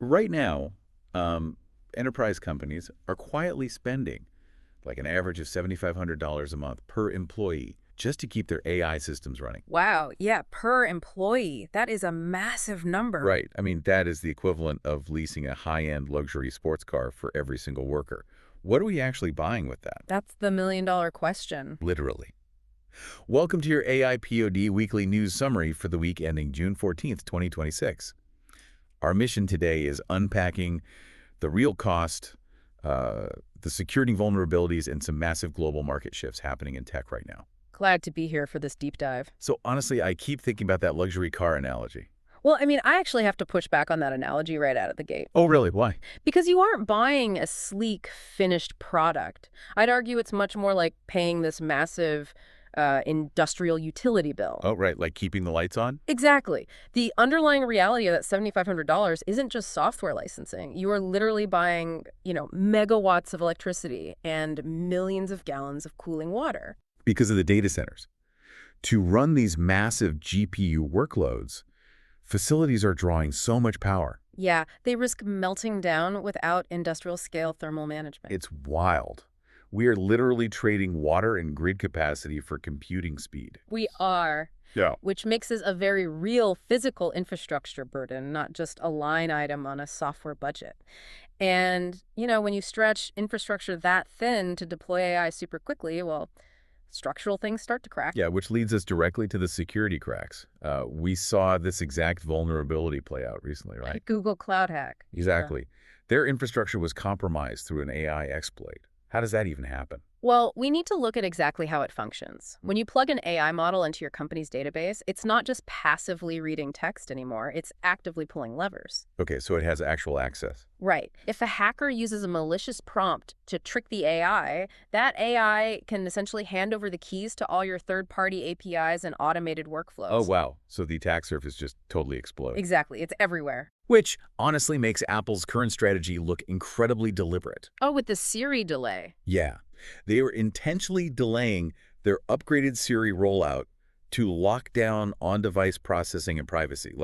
Right now, enterprise companies are quietly spending like an average of $7,500 a month per employee just to keep their AI systems running. Wow, yeah, per employee. That is a massive number. Right. I mean, that is the equivalent of leasing a high-end luxury sports car for every single worker. What are we actually buying with that? That's the million-dollar question. Literally. Welcome to your AIPOD weekly news summary for the week ending June 14th, 2026. Our mission today is unpacking the real cost, the security vulnerabilities, and some massive global market shifts happening in tech right now. Glad to be here for this deep dive. So honestly, I keep thinking about that luxury car analogy. Well, I mean, I actually have to push back on that analogy right out of the gate. Oh, really? Why? Because you aren't buying a sleek, finished product. I'd argue it's much more like paying this massive industrial utility bill. Oh, right, like keeping the lights on? Exactly. The underlying reality of that $7,500 isn't just software licensing. You are literally buying, megawatts of electricity and millions of gallons of cooling water. Because of the data centers. To run these massive GPU workloads, facilities are drawing so much power. Yeah, they risk melting down without industrial-scale thermal management. It's wild. We are literally trading water and grid capacity for computing speed. We are. Yeah. Which makes this a very real physical infrastructure burden, not just a line item on a software budget. And, when you stretch infrastructure that thin to deploy AI super quickly, well, structural things start to crack. Yeah, which leads us directly to the security cracks. We saw this exact vulnerability play out recently, right? Google Cloud hack. Exactly. Their infrastructure was compromised through an AI exploit. How does that even happen? Well, we need to look at exactly how it functions. When you plug an AI model into your company's database, it's not just passively reading text anymore, it's actively pulling levers. Okay, so it has actual access. Right. If a hacker uses a malicious prompt to trick the AI, that AI can essentially hand over the keys to all your third-party APIs and automated workflows. Oh, wow. So the attack surface just totally explodes. Exactly. It's everywhere. Which honestly makes Apple's current strategy look incredibly deliberate. Oh, with the Siri delay. Yeah. They were intentionally delaying their upgraded Siri rollout to lock down on-device processing and privacy,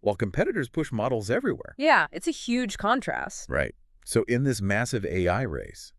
while competitors push models everywhere. Yeah, it's a huge contrast. Right. So in this massive AI race,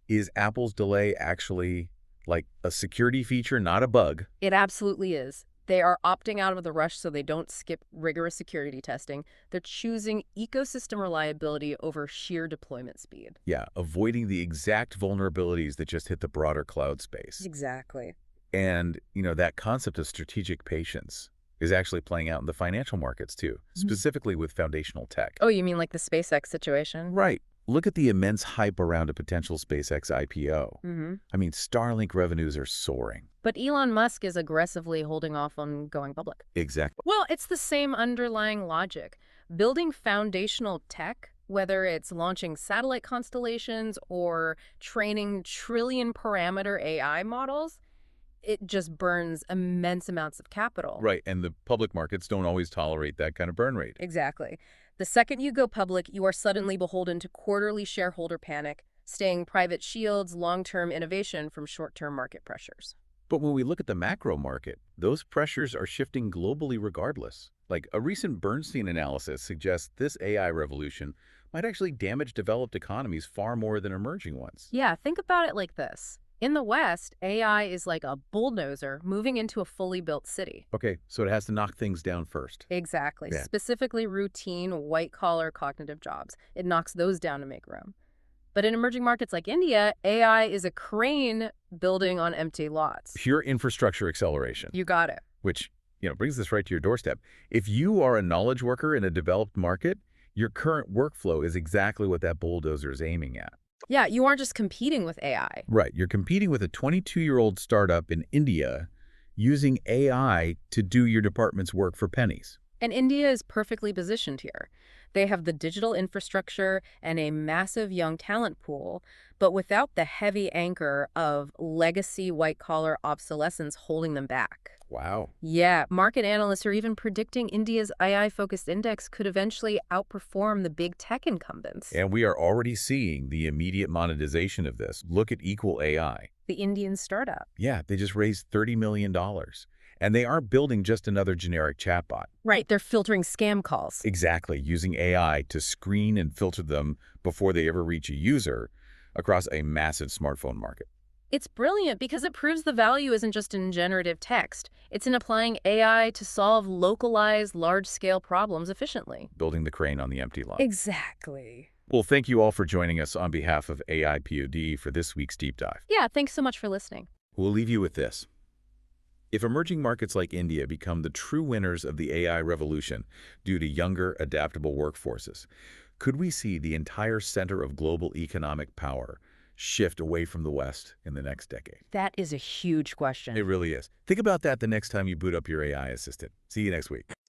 is Apple's delay actually like a security feature, not a bug? It absolutely is. They are opting out of the rush so they don't skip rigorous security testing. They're choosing ecosystem reliability over sheer deployment speed. Yeah, avoiding the exact vulnerabilities that just hit the broader cloud space. Exactly. And, that concept of strategic patience is actually playing out in the financial markets too, specifically with foundational tech. Oh, you mean like the SpaceX situation? Right. Look at the immense hype around a potential SpaceX IPO. I mean, Starlink revenues are soaring. But Elon Musk is aggressively holding off on going public. Exactly. Well, it's the same underlying logic. Building foundational tech, whether it's launching satellite constellations or training trillion-parameter AI models, it just burns immense amounts of capital. Right, and the public markets don't always tolerate that kind of burn rate. Exactly. The second you go public, you are suddenly beholden to quarterly shareholder panic, staying private shields long-term innovation from short-term market pressures. But when we look at the macro market, those pressures are shifting globally regardless. Like a recent Bernstein analysis suggests this AI revolution might actually damage developed economies far more than emerging ones. Yeah, think about it like this. In the West, AI is like a bulldozer moving into a fully built city. Okay, so it has to knock things down first. Exactly. Yeah. Specifically routine, white-collar cognitive jobs. It knocks those down to make room. But in emerging markets like India, AI is a crane building on empty lots. Pure infrastructure acceleration. You got it. Which, brings this right to your doorstep. If you are a knowledge worker in a developed market, your current workflow is exactly what that bulldozer is aiming at. Yeah, you aren't just competing with AI. Right. You're competing with a 22-year-old startup in India using AI to do your department's work for pennies. And India is perfectly positioned here. They have the digital infrastructure and a massive young talent pool, but without the heavy anchor of legacy white-collar obsolescence holding them back. Wow. Yeah, market analysts are even predicting India's AI-focused index could eventually outperform the big tech incumbents. And we are already seeing the immediate monetization of this. Look at Equal AI. The Indian startup. Yeah, they just raised $30 million. And they aren't building just another generic chatbot. Right, they're filtering scam calls. Exactly, using AI to screen and filter them before they ever reach a user across a massive smartphone market. It's brilliant because it proves the value isn't just in generative text. It's in applying AI to solve localized, large-scale problems efficiently. Building the crane on the empty lot. Exactly. Well, thank you all for joining us on behalf of AIPOD for this week's Deep Dive. Yeah, thanks so much for listening. We'll leave you with this. If emerging markets like India become the true winners of the AI revolution due to younger, adaptable workforces, could we see the entire center of global economic power shift away from the West in the next decade? That is a huge question. It really is. Think about that the next time you boot up your AI assistant. See you next week.